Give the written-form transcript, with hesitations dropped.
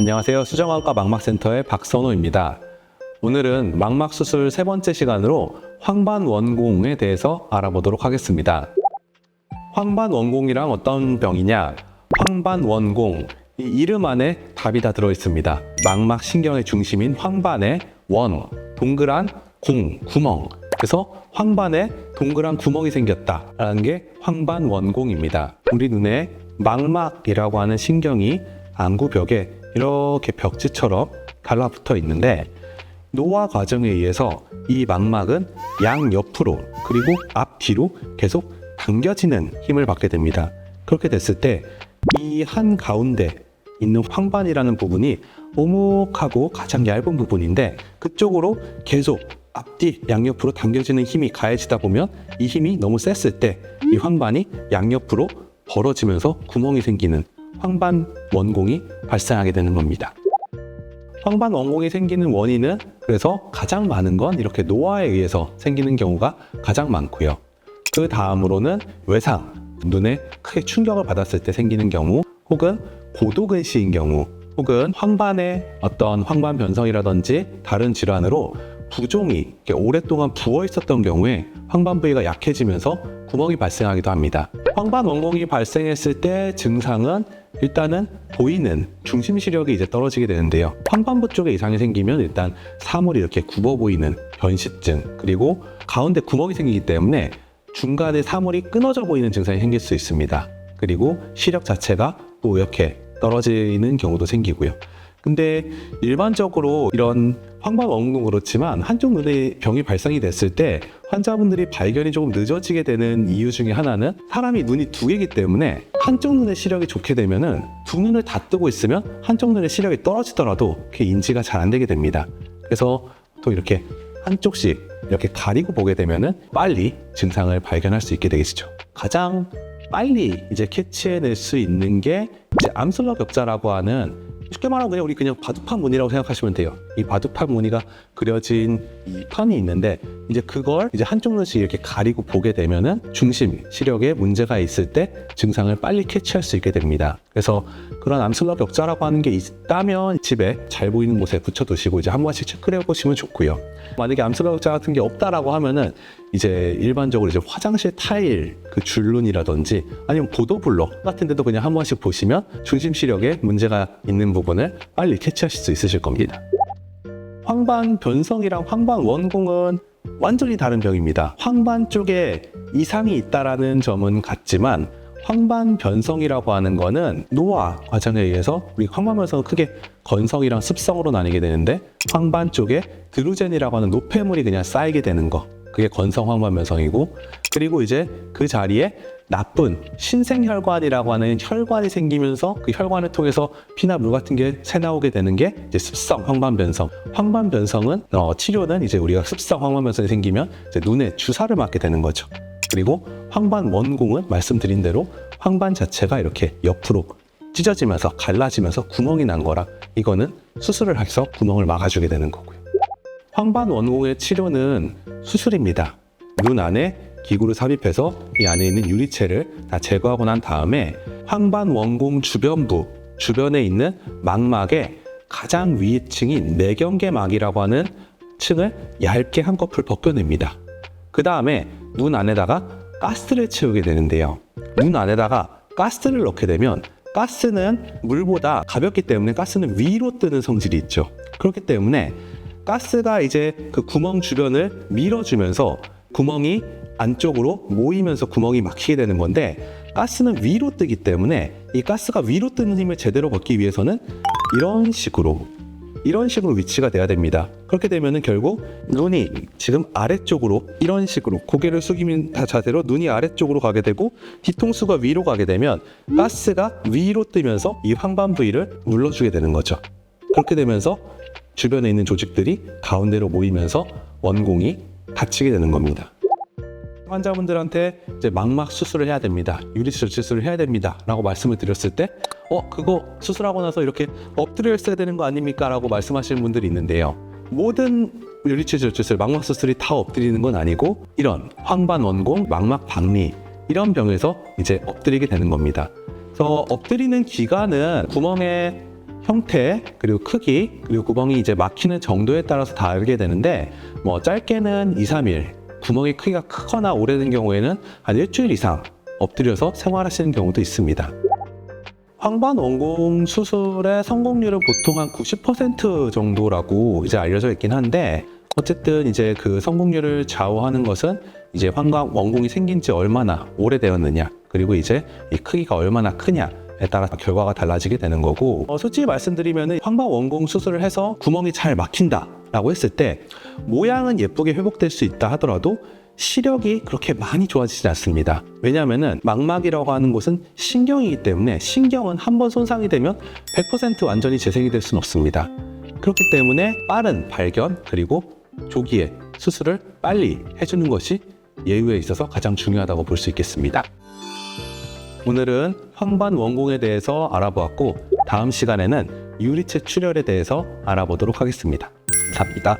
안녕하세요. 수정안과 망막센터의 박선호입니다. 오늘은 망막 수술 세 번째 시간으로 황반원공에 대해서 알아보도록 하겠습니다. 황반원공이란 어떤 병이냐? 황반원공, 이 이름 안에 답이 다 들어있습니다. 망막 신경의 중심인 황반에 원, 동그란 공, 구멍. 그래서 황반에 동그란 구멍이 생겼다라는 게 황반원공입니다. 우리 눈에 망막이라고 하는 신경이 안구벽에 이렇게 벽지처럼 달라붙어 있는데 노화 과정에 의해서 이 망막은 양옆으로 그리고 앞뒤로 계속 당겨지는 힘을 받게 됩니다. 그렇게 됐을 때 이 한가운데 있는 황반이라는 부분이 오목하고 가장 얇은 부분인데 그쪽으로 계속 앞뒤 양옆으로 당겨지는 힘이 가해지다 보면 이 힘이 너무 셌을 때 이 황반이 양옆으로 벌어지면서 구멍이 생기는 황반원공이 발생하게 되는 겁니다. 황반원공이 생기는 원인은 그래서 가장 많은 건 이렇게 노화에 의해서 생기는 경우가 가장 많고요. 그 다음으로는 외상, 눈에 크게 충격을 받았을 때 생기는 경우, 혹은 고도근시인 경우, 혹은 황반의 어떤 황반 변성이라든지 다른 질환으로 부종이 오랫동안 부어 있었던 경우에 황반 부위가 약해지면서 구멍이 발생하기도 합니다. 황반원공이 발생했을 때 증상은 일단은 보이는 중심 시력이 이제 떨어지게 되는데요. 황반부 쪽에 이상이 생기면 일단 사물이 이렇게 굽어 보이는 변시증, 그리고 가운데 구멍이 생기기 때문에 중간에 사물이 끊어져 보이는 증상이 생길 수 있습니다. 그리고 시력 자체가 또 이렇게 떨어지는 경우도 생기고요. 근데 일반적으로 이런 황반원공도 그렇지만 한쪽 눈에 병이 발생이 됐을 때 환자분들이 발견이 조금 늦어지게 되는 이유 중에 하나는 사람이 눈이 두 개이기 때문에 한쪽 눈의 시력이 좋게 되면은 두 눈을 다 뜨고 있으면 한쪽 눈의 시력이 떨어지더라도 그게 인지가 잘 안 되게 됩니다. 그래서 또 이렇게 한쪽씩 이렇게 가리고 보게 되면은 빨리 증상을 발견할 수 있게 되겠죠. 가장 빨리 이제 캐치해낼 수 있는 게 이제 암슬러 격자라고 하는, 쉽게 말하면 그냥 바둑판 무늬라고 생각하시면 돼요. 이 바둑판 무늬가 그려진 이 판이 있는데 이제 그걸 이제 한쪽 눈씩 이렇게 가리고 보게 되면은 중심 시력에 문제가 있을 때 증상을 빨리 캐치할 수 있게 됩니다. 그래서 그런 암슬러 격자라고 하는 게 있다면 집에 잘 보이는 곳에 붙여두시고 이제 한 번씩 체크를 해보시면 좋고요. 만약에 암슬러 격자 같은 게 없다라고 하면은 이제 일반적으로 이제 화장실 타일 그 줄눈이라든지 아니면 보도블럭 같은 데도 그냥 한 번씩 보시면 중심 시력에 문제가 있는 부분을 빨리 캐치하실 수 있으실 겁니다. 황반 변성이랑 황반 원공은 완전히 다른 병입니다. 황반 쪽에 이상이 있다라는 점은 같지만 황반 변성이라고 하는 거는 노화 과정에 의해서 우리 황반 변성은 크게 건성이랑 습성으로 나뉘게 되는데 황반 쪽에 드루젠이라고 하는 노폐물이 그냥 쌓이게 되는 거, 그게 건성 황반 변성이고, 그리고 이제 그 자리에 나쁜 신생혈관이라고 하는 혈관이 생기면서 그 혈관을 통해서 피나 물 같은 게 새나오게 되는 게 이제 습성 황반 변성. 황반 변성은 치료는 이제 우리가 습성 황반 변성이 생기면 이제 눈에 주사를 맞게 되는 거죠. 그리고 황반 원공은 말씀드린 대로 황반 자체가 이렇게 옆으로 찢어지면서 갈라지면서 구멍이 난 거라 이거는 수술을 해서 구멍을 막아주게 되는 거고요. 황반 원공의 치료는 수술입니다. 눈 안에 기구를 삽입해서 이 안에 있는 유리체를 다 제거하고 난 다음에 황반 원공 주변에 있는 망막의 가장 위층인 내경계막이라고 하는 층을 얇게 한꺼풀 벗겨냅니다. 그 다음에 눈 안에다가 가스를 채우게 되는데요. 눈 안에다가 가스를 넣게 되면 가스는 물보다 가볍기 때문에 가스는 위로 뜨는 성질이 있죠. 그렇기 때문에 가스가 이제 그 구멍 주변을 밀어주면서 구멍이 안쪽으로 모이면서 구멍이 막히게 되는 건데, 가스는 위로 뜨기 때문에 이 가스가 위로 뜨는 힘을 제대로 받기 위해서는 이런 식으로 위치가 돼야 됩니다. 그렇게 되면은 결국 눈이 지금 아래쪽으로 이런 식으로 고개를 숙이는 자세로 눈이 아래쪽으로 가게 되고 뒤통수가 위로 가게 되면 가스가 위로 뜨면서 이 황반 부위를 눌러주게 되는 거죠. 그렇게 되면서 주변에 있는 조직들이 가운데로 모이면서 원공이 닫히게 되는 겁니다. 환자분들한테 이제 망막 수술을 해야 됩니다. 유리체 절제술을 해야 됩니다. 라고 말씀을 드렸을 때 그거 수술하고 나서 이렇게 엎드려 있어야 되는 거 아닙니까? 라고 말씀하시는 분들이 있는데요. 모든 유리체 절제술, 망막 수술이 다 엎드리는 건 아니고 이런 황반 원공, 망막 박리 이런 병에서 이제 엎드리게 되는 겁니다. 그래서 엎드리는 기간은 구멍에 형태, 그리고 크기, 그리고 구멍이 이제 막히는 정도에 따라서 다르게 되는데, 뭐 짧게는 2, 3일, 구멍의 크기가 크거나 오래된 경우에는 한 일주일 이상 엎드려서 생활하시는 경우도 있습니다. 황반 원공 수술의 성공률은 보통 한 90% 정도라고 이제 알려져 있긴 한데, 어쨌든 이제 그 성공률을 좌우하는 것은 이제 황반 원공이 생긴 지 얼마나 오래되었느냐, 그리고 이제 이 크기가 얼마나 크냐에 따라 결과가 달라지게 되는 거고, 솔직히 말씀드리면 황반 원공 수술을 해서 구멍이 잘 막힌다 라고 했을 때 모양은 예쁘게 회복될 수 있다 하더라도 시력이 그렇게 많이 좋아지지 않습니다. 왜냐하면 망막이라고 하는 곳은 신경이기 때문에 신경은 한번 손상이 되면 100% 완전히 재생이 될 수는 없습니다. 그렇기 때문에 빠른 발견, 그리고 조기에 수술을 빨리 해주는 것이 예후에 있어서 가장 중요하다고 볼 수 있겠습니다. 오늘은 황반 원공에 대해서 알아보았고, 다음 시간에는 유리체 출혈에 대해서 알아보도록 하겠습니다. 감사합니다.